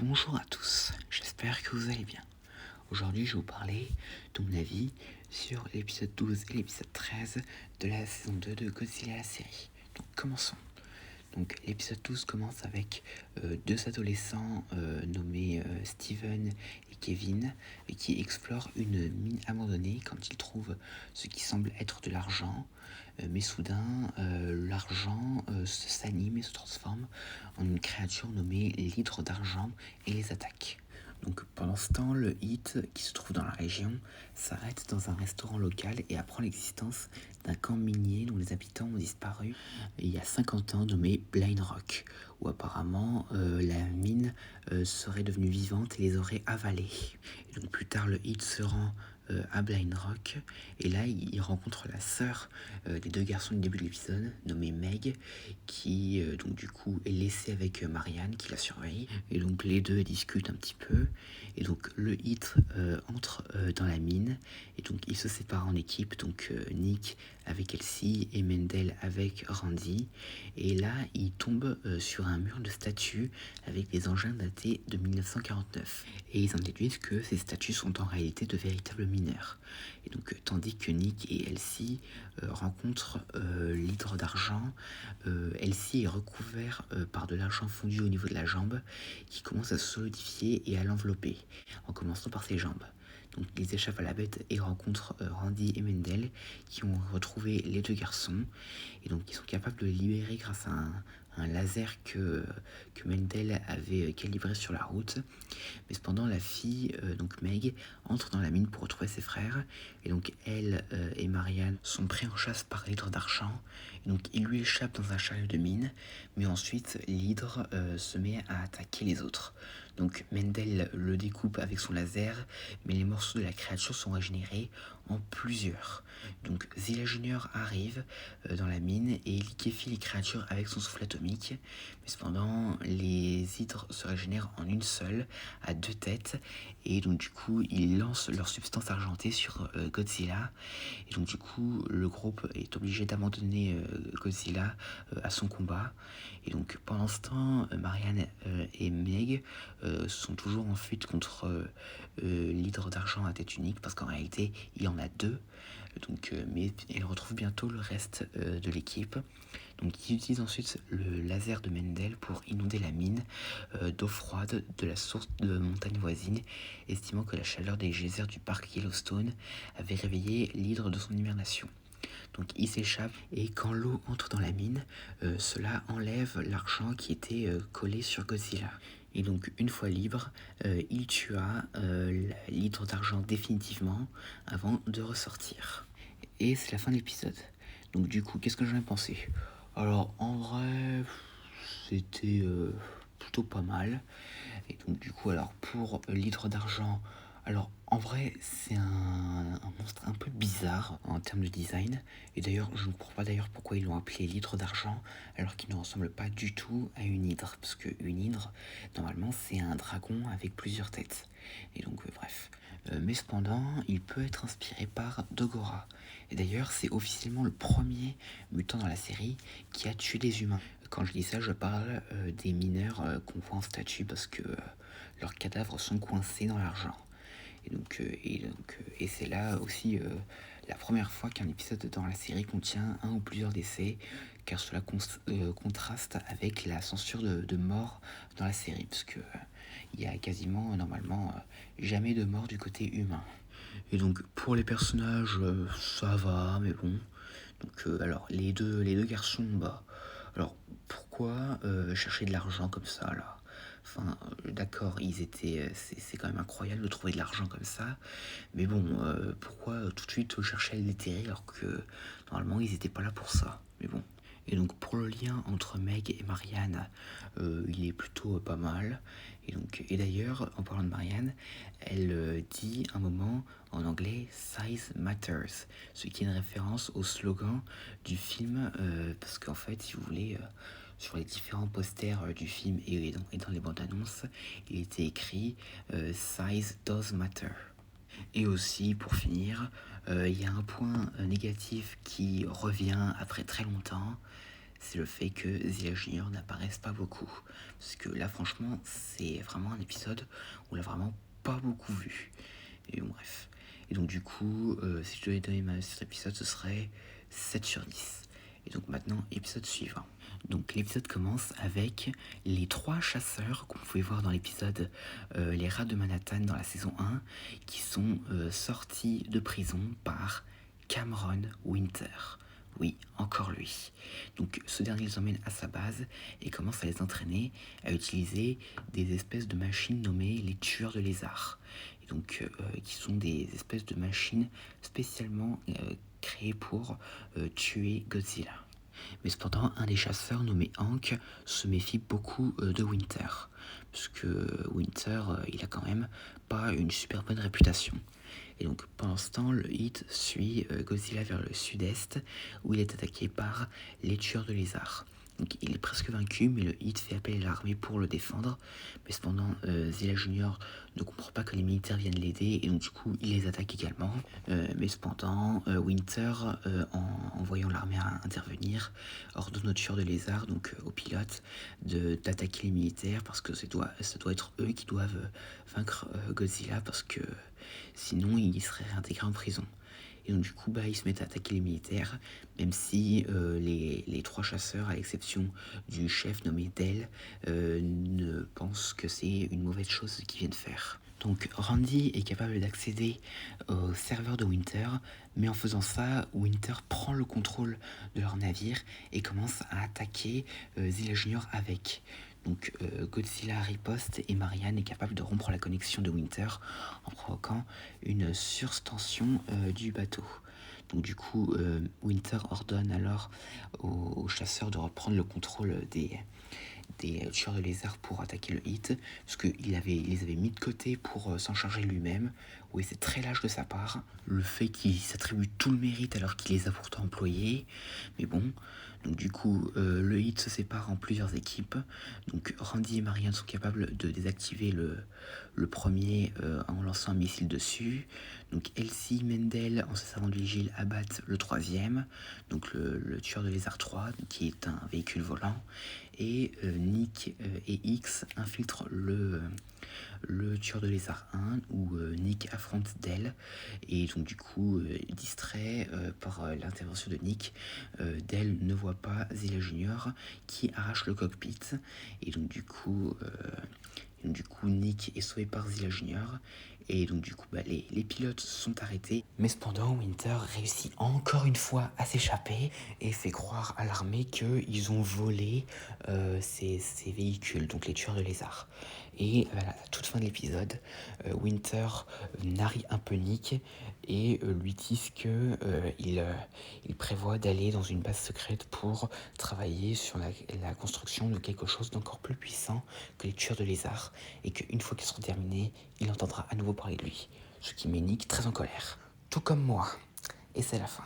Bonjour à tous, j'espère que vous allez bien. Aujourd'hui, je vais vous parler de mon avis sur l'épisode 12 et l'épisode 13 de la saison 2 de Godzilla la série. Donc commençons. Donc l'épisode 12 commence avec deux adolescents nommés Steven et Kevin qui explorent une mine abandonnée quand ils trouvent ce qui semble être de l'argent. Mais soudain, l'argent s'anime et se transforme en une créature nommée l'hydre d'argent et les attaque. Donc pendant ce temps, le Hit, qui se trouve dans la région, s'arrête dans un restaurant local et apprend l'existence d'un camp minier dont les habitants ont disparu il y a 50 ans nommé Blind Rock, où apparemment la mine serait devenue vivante et les aurait avalés. Et donc plus tard, le Hit se rend à Blind Rock et là il rencontre la sœur des deux garçons du début de l'épisode nommée Meg qui donc du coup est laissée avec Marianne qui la surveille et donc les deux discutent un petit peu et donc le Hit entre dans la mine et donc ils se séparent en équipe, donc Nick avec Elsie et Mendel avec Randy et là ils tombent sur un mur de statues avec des engins datés de 1949 et ils en déduisent que ces statues sont en réalité de véritables mineurs. Et donc tandis que Nick et Elsie rencontrent l'hydre d'argent, Elsie est recouvert par de l'argent fondu au niveau de la jambe qui commence à se solidifier et à l'envelopper, en commençant par ses jambes. Donc ils échappent à la bête et rencontrent Randy et Mendel qui ont retrouvé les deux garçons et donc ils sont capables de les libérer grâce à un laser que Mendel avait calibré sur la route. Mais cependant la fille, donc Meg, entre dans la mine pour retrouver ses frères et donc elle et Marianne sont pris en chasse par l'hydre d'argent et donc il lui échappe dans un chariot de mine mais ensuite l'hydre se met à attaquer les autres. Donc Mendel le découpe avec son laser, mais les morceaux de la créature sont régénérés en plusieurs. Donc Zilla Junior arrive dans la mine et il liquéfie les créatures avec son souffle atomique. Mais cependant, les hydres se régénèrent en une seule, à deux têtes, et donc du coup, ils lancent leur substance argentée sur Godzilla. Et donc du coup, le groupe est obligé d'abandonner Godzilla à son combat. Et donc pendant ce temps, Marianne et Meg sont toujours en fuite contre l'hydre d'argent à tête unique parce qu'en réalité il y en a deux. Donc, mais elles retrouvent bientôt le reste de l'équipe. Donc ils utilisent ensuite le laser de Mendel pour inonder la mine d'eau froide de la source de montagne voisine, estimant que la chaleur des geysers du parc Yellowstone avait réveillé l'hydre de son hibernation. Donc il s'échappe et quand l'eau entre dans la mine, cela enlève l'argent qui était collé sur Godzilla. Et donc une fois libre, il tua l'hydre d'argent définitivement avant de ressortir. Et c'est la fin de l'épisode. Donc du coup, qu'est-ce que j'en ai pensé? Alors en vrai, c'était plutôt pas mal. Et donc du coup, alors pour l'hydre d'argent, alors en vrai c'est un monstre un peu bizarre en termes de design. Et d'ailleurs je ne comprends pas d'ailleurs pourquoi ils l'ont appelé l'hydre d'argent alors qu'il ne ressemble pas du tout à une hydre. Parce qu'une hydre, normalement c'est un dragon avec plusieurs têtes. Et donc bref. Mais cependant, il peut être inspiré par Dogora. Et d'ailleurs, c'est officiellement le premier mutant dans la série qui a tué des humains. Quand je dis ça, je parle des mineurs qu'on voit en statue parce que leurs cadavres sont coincés dans l'argent. Et c'est là aussi la première fois qu'un épisode dans la série contient un ou plusieurs décès, car cela contraste avec la censure de mort dans la série, parce que il y a quasiment normalement jamais de mort du côté humain. Et donc pour les personnages, ça va, mais bon. Donc alors les deux garçons, bah alors pourquoi chercher de l'argent comme ça là? Enfin, d'accord, ils étaient, c'est quand même incroyable de trouver de l'argent comme ça, mais bon, pourquoi tout de suite chercher à le déterrer alors que normalement ils étaient pas là pour ça? Mais bon. Et donc pour le lien entre Meg et Marianne, il est plutôt pas mal. Et d'ailleurs, en parlant de Marianne, elle dit un moment en anglais Size Matters, ce qui est une référence au slogan du film, parce qu'en fait, si vous voulez, sur les différents posters du film et dans les bandes annonces, il était écrit Size Does Matter. Et aussi, pour finir, il y a un point négatif qui revient après très longtemps, c'est le fait que Zilla Junior n'apparaisse pas beaucoup. Parce que là, franchement, c'est vraiment un épisode où on l'a vraiment pas beaucoup vu. Et bon, bref. Et donc, du coup, si je devais donner ma note sur cet épisode, ce serait 7 sur 10. Et donc, maintenant, épisode suivant. Donc, l'épisode commence avec les 3 chasseurs qu'on pouvait voir dans l'épisode Les Rats de Manhattan dans la saison 1 qui sont sortis de prison par Cameron Winter. Oui, encore lui. Donc ce dernier les emmène à sa base et commence à les entraîner à utiliser des espèces de machines nommées les tueurs de lézards. Et donc qui sont des espèces de machines spécialement créées pour tuer Godzilla. Mais cependant, un des chasseurs nommé Hank se méfie beaucoup de Winter. Parce que Winter, il a quand même pas une super bonne réputation. Et donc pendant ce temps, le Hit suit Godzilla vers le sud-est, où il est attaqué par les tueurs de lézards. Donc il est presque vaincu, mais le Hit fait appel à l'armée pour le défendre. Mais cependant, Zilla Junior ne comprend pas que les militaires viennent l'aider, et donc du coup, il les attaque également. Mais cependant, Winter, en voyant l'armée intervenir, ordonne aux tueurs de lézards, donc aux pilotes, d'attaquer les militaires, parce que ça doit être eux qui doivent vaincre Godzilla, parce que sinon il serait réintégré en prison. Et donc du coup, ils se mettent à attaquer les militaires, même si les 3 chasseurs, à l'exception du chef nommé Dell, ne pensent que c'est une mauvaise chose qu'ils viennent faire. Donc Randy est capable d'accéder au serveur de Winter, mais en faisant ça, Winter prend le contrôle de leur navire et commence à attaquer Zilla Junior avec. Donc Godzilla riposte et Marianne est capable de rompre la connexion de Winter en provoquant une surtension du bateau. Donc du coup, Winter ordonne alors aux chasseurs de reprendre le contrôle des tueurs de lézards pour attaquer le Hit, parce qu'il les avait mis de côté pour s'en charger lui-même. Oui, c'est très lâche de sa part. Le fait qu'il s'attribue tout le mérite alors qu'il les a pourtant employés. Mais bon, donc du coup, le Hit se sépare en plusieurs équipes. Donc Randy et Marianne sont capables de désactiver le premier en lançant un missile dessus. Donc Elsie, Mendel, en se servant du vigile, abattent le troisième, donc le tueur de lézard 3, qui est un véhicule volant. Et Nick et X infiltrent le tueur de lézard 1 où Nick affronte Dell et donc du coup distrait par l'intervention de Nick, Dell ne voit pas Zilla Junior qui arrache le cockpit et donc du coup Nick est sauvé par Zilla Junior et donc du coup les pilotes sont arrêtés. Mais cependant Winter réussit encore une fois à s'échapper et fait croire à l'armée qu'ils ont volé ces véhicules, donc les tueurs de lézards. Et à la toute fin de l'épisode, Winter narrie un peu Nick et lui dit que il prévoit d'aller dans une base secrète pour travailler sur la construction de quelque chose d'encore plus puissant que les tueurs de lézards et qu'une fois qu'ils seront terminés, il entendra à nouveau parler de lui. Ce qui met Nick très en colère. Tout comme moi. Et c'est la fin.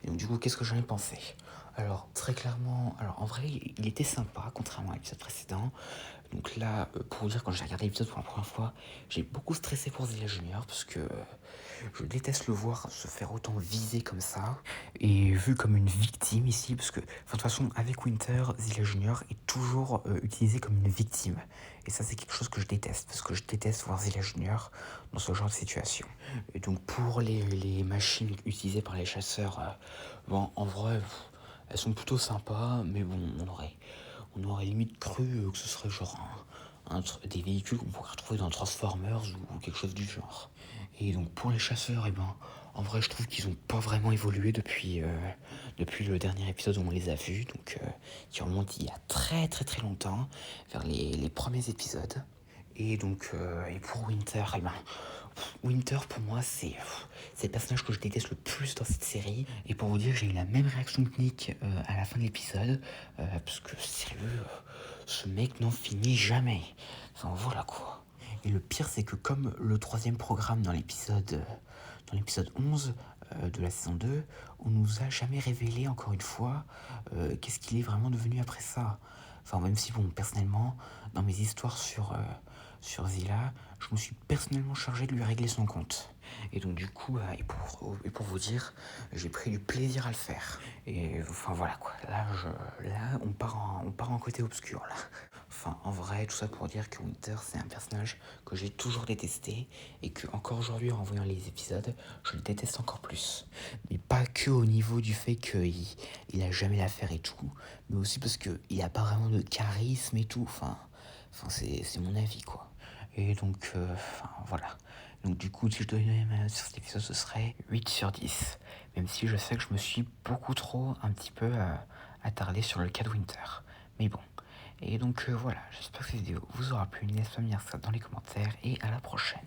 Et donc du coup, qu'est-ce que j'en ai pensé ? Alors, très clairement, en vrai, il était sympa, contrairement à l'épisode précédent. Donc là, pour vous dire, quand j'ai regardé l'épisode pour la première fois, j'ai beaucoup stressé pour Zilla Junior, parce que je déteste le voir se faire autant viser comme ça, et vu comme une victime ici, parce que, de toute façon, avec Winter, Zilla Junior est toujours utilisé comme une victime. Et ça, c'est quelque chose que je déteste, parce que je déteste voir Zilla Junior dans ce genre de situation. Et donc, pour les machines utilisées par les chasseurs, bon, en vrai, elles sont plutôt sympas, mais bon, on aurait limite cru que ce serait genre des véhicules qu'on pourrait retrouver dans Transformers ou quelque chose du genre. Et donc pour les chasseurs, en vrai je trouve qu'ils n'ont pas vraiment évolué depuis le dernier épisode où on les a vus, donc qui remonte il y a très très très longtemps, vers les premiers épisodes. Et donc et pour Winter, Winter pour moi c'est le personnage que je déteste le plus dans cette série. Et pour vous dire, j'ai eu la même réaction que Nick à la fin de l'épisode, parce que sérieux, ce mec n'en finit jamais. Enfin voilà quoi. Et le pire c'est que comme le troisième programme dans l'épisode 11 de la saison 2, on nous a jamais révélé encore une fois qu'est-ce qu'il est vraiment devenu après ça. Enfin même si bon, personnellement, dans mes histoires sur sur Zilla, je me suis personnellement chargé de lui régler son compte. Et donc du coup, et pour vous dire, j'ai pris du plaisir à le faire. Et enfin voilà quoi, là on part en côté obscur là. Enfin en vrai, tout ça pour dire que Winter c'est un personnage que j'ai toujours détesté et que encore aujourd'hui en voyant les épisodes, je le déteste encore plus. Mais pas que au niveau du fait qu'il a jamais l'affaire et tout, mais aussi parce qu'il a pas vraiment de charisme et tout, enfin c'est mon avis quoi. Et donc, voilà. Donc du coup, si je devais donner ma note sur cet épisode, ce serait 8 sur 10. Même si je sais que je me suis beaucoup trop, un petit peu, attardé sur le cas de Winter. Mais bon. Et donc voilà, j'espère que cette vidéo vous aura plu. N'hésitez pas à me dire ça dans les commentaires et à la prochaine.